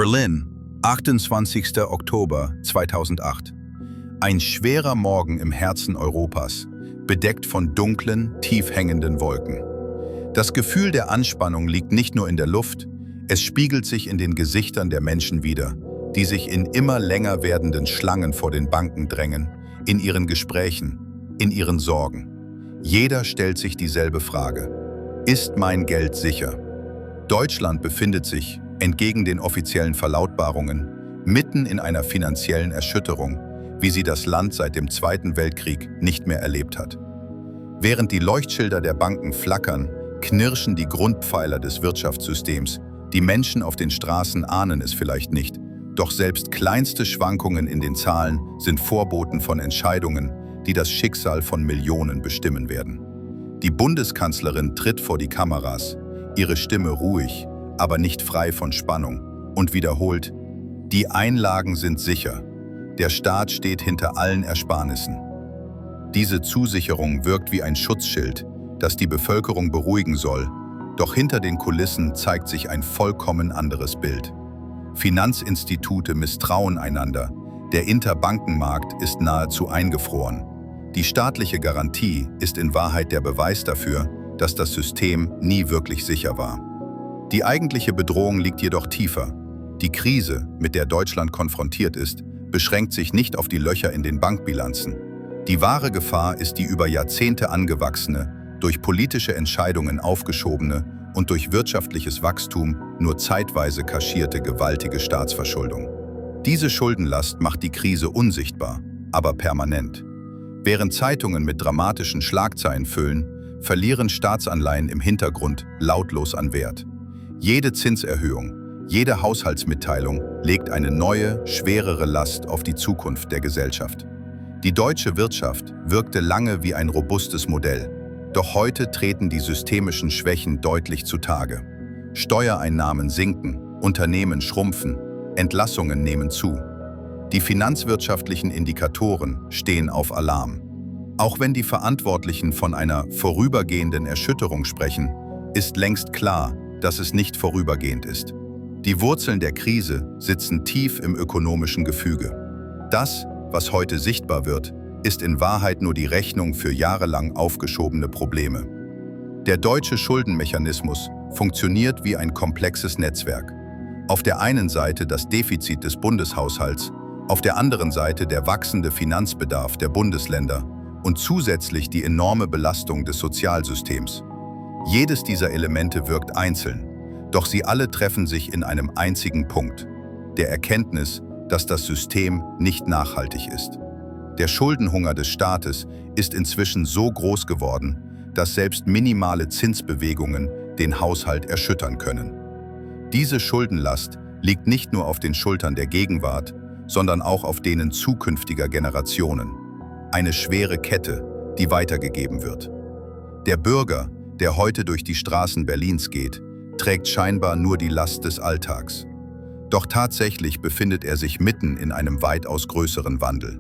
Berlin, 28. Oktober 2008. Ein schwerer Morgen im Herzen Europas, bedeckt von dunklen, tief hängenden Wolken. Das Gefühl der Anspannung liegt nicht nur in der Luft, es spiegelt sich in den Gesichtern der Menschen wider, die sich in immer länger werdenden Schlangen vor den Banken drängen, in ihren Gesprächen, in ihren Sorgen. Jeder stellt sich dieselbe Frage: Ist mein Geld sicher? Deutschland befindet sich, entgegen den offiziellen Verlautbarungen, mitten in einer finanziellen Erschütterung, wie sie das Land seit dem Zweiten Weltkrieg nicht mehr erlebt hat. Während die Leuchtschilder der Banken flackern, knirschen die Grundpfeiler des Wirtschaftssystems. Die Menschen auf den Straßen ahnen es vielleicht nicht, doch selbst kleinste Schwankungen in den Zahlen sind Vorboten von Entscheidungen, die das Schicksal von Millionen bestimmen werden. Die Bundeskanzlerin tritt vor die Kameras, ihre Stimme ruhig, aber nicht frei von Spannung, und wiederholt: Die Einlagen sind sicher. Der Staat steht hinter allen Ersparnissen. Diese Zusicherung wirkt wie ein Schutzschild, das die Bevölkerung beruhigen soll, doch hinter den Kulissen zeigt sich ein vollkommen anderes Bild. Finanzinstitute misstrauen einander, der Interbankenmarkt ist nahezu eingefroren. Die staatliche Garantie ist in Wahrheit der Beweis dafür, dass das System nie wirklich sicher war. Die eigentliche Bedrohung liegt jedoch tiefer. Die Krise, mit der Deutschland konfrontiert ist, beschränkt sich nicht auf die Löcher in den Bankbilanzen. Die wahre Gefahr ist die über Jahrzehnte angewachsene, durch politische Entscheidungen aufgeschobene und durch wirtschaftliches Wachstum nur zeitweise kaschierte gewaltige Staatsverschuldung. Diese Schuldenlast macht die Krise unsichtbar, aber permanent. Während Zeitungen mit dramatischen Schlagzeilen füllen, verlieren Staatsanleihen im Hintergrund lautlos an Wert. Jede Zinserhöhung, jede Haushaltsmitteilung legt eine neue, schwerere Last auf die Zukunft der Gesellschaft. Die deutsche Wirtschaft wirkte lange wie ein robustes Modell, doch heute treten die systemischen Schwächen deutlich zutage. Steuereinnahmen sinken, Unternehmen schrumpfen, Entlassungen nehmen zu. Die finanzwirtschaftlichen Indikatoren stehen auf Alarm. Auch wenn die Verantwortlichen von einer vorübergehenden Erschütterung sprechen, ist längst klar, dass es nicht vorübergehend ist. Die Wurzeln der Krise sitzen tief im ökonomischen Gefüge. Das, was heute sichtbar wird, ist in Wahrheit nur die Rechnung für jahrelang aufgeschobene Probleme. Der deutsche Schuldenmechanismus funktioniert wie ein komplexes Netzwerk. Auf der einen Seite das Defizit des Bundeshaushalts, auf der anderen Seite der wachsende Finanzbedarf der Bundesländer und zusätzlich die enorme Belastung des Sozialsystems. Jedes dieser Elemente wirkt einzeln, doch sie alle treffen sich in einem einzigen Punkt: der Erkenntnis, dass das System nicht nachhaltig ist. Der Schuldenhunger des Staates ist inzwischen so groß geworden, dass selbst minimale Zinsbewegungen den Haushalt erschüttern können. Diese Schuldenlast liegt nicht nur auf den Schultern der Gegenwart, sondern auch auf denen zukünftiger Generationen. Eine schwere Kette, die weitergegeben wird. Der Bürger, der heute durch die Straßen Berlins geht, trägt scheinbar nur die Last des Alltags. Doch tatsächlich befindet er sich mitten in einem weitaus größeren Wandel.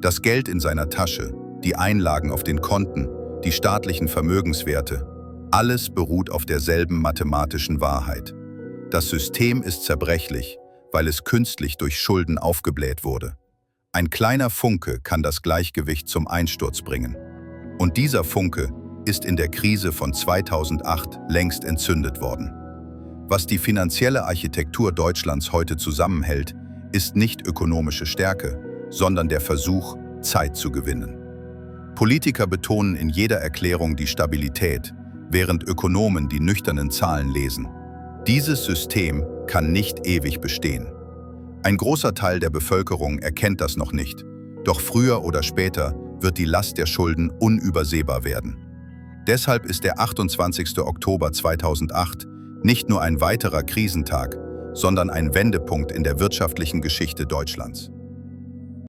Das Geld in seiner Tasche, die Einlagen auf den Konten, die staatlichen Vermögenswerte, alles beruht auf derselben mathematischen Wahrheit. Das System ist zerbrechlich, weil es künstlich durch Schulden aufgebläht wurde. Ein kleiner Funke kann das Gleichgewicht zum Einsturz bringen. Und dieser Funke ist in der Krise von 2008 längst entzündet worden. Was die finanzielle Architektur Deutschlands heute zusammenhält, ist nicht ökonomische Stärke, sondern der Versuch, Zeit zu gewinnen. Politiker betonen in jeder Erklärung die Stabilität, während Ökonomen die nüchternen Zahlen lesen. Dieses System kann nicht ewig bestehen. Ein großer Teil der Bevölkerung erkennt das noch nicht, doch früher oder später wird die Last der Schulden unübersehbar werden. Deshalb ist der 28. Oktober 2008 nicht nur ein weiterer Krisentag, sondern ein Wendepunkt in der wirtschaftlichen Geschichte Deutschlands.